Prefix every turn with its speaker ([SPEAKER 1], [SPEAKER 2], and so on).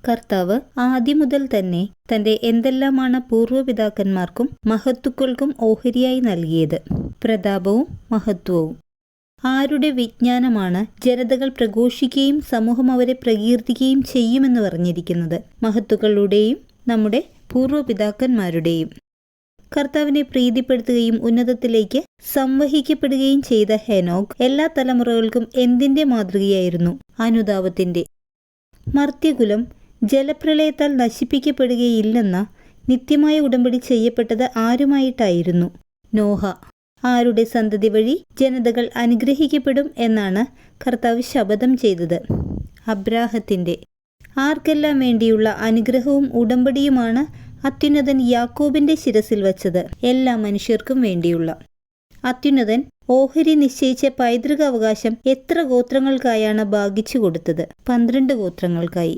[SPEAKER 1] കർത്താവ് ആദ്യം മുതൽ തന്നെ തന്റെ എന്തെല്ലാമാണ് പൂർവ്വപിതാക്കന്മാർക്കും മഹത്തുക്കൾക്കും ഓഹരിയായി നൽകിയത്? പ്രതാപവും മഹത്വവും. ആരുടെ വിജ്ഞാനമാണ് ജനതകൾ പ്രഘോഷിക്കുകയും സമൂഹം അവരെ പ്രകീർത്തിക്കുകയും ചെയ്യുമെന്ന് പറഞ്ഞിരിക്കുന്നത്? മഹത്തുക്കളുടെയും നമ്മുടെ പൂർവ്വപിതാക്കന്മാരുടെയും. കർത്താവിനെ പ്രീതിപ്പെടുത്തുകയും ഉന്നതത്തിലേക്ക് സംവഹിക്കപ്പെടുകയും ചെയ്ത ഹെനോക്ക് എല്ലാ തലമുറകൾക്കും എന്തിന്റെ മാതൃകയായിരുന്നു? അനുതാപത്തിന്റെ. മർത്യകുലം ജലപ്രളയത്താൽ നശിപ്പിക്കപ്പെടുകയില്ലെന്ന നിത്യമായ ഉടമ്പടി ചെയ്യപ്പെട്ടത് ആരുമായിട്ടായിരുന്നു? നോഹ. ആരുടെ സന്തതി വഴി ജനതകൾ അനുഗ്രഹിക്കപ്പെടും എന്നാണ് കർത്താവ് ശപഥം ചെയ്തത്? അബ്രാഹത്തിന്റെ. ആർക്കെല്ലാം വേണ്ടിയുള്ള അനുഗ്രഹവും ഉടമ്പടിയുമാണ് അത്യുന്നതൻ യാക്കോബിന്റെ ശിരസിൽ വച്ചത്? എല്ലാ മനുഷ്യർക്കും വേണ്ടിയുള്ള. അത്യുന്നതൻ ഓഹരി നിശ്ചയിച്ച പൈതൃക അവകാശം എത്ര ഗോത്രങ്ങൾക്കായാണ് ഭാഗിച്ചു കൊടുത്തത്? 12 ഗോത്രങ്ങൾക്കായി.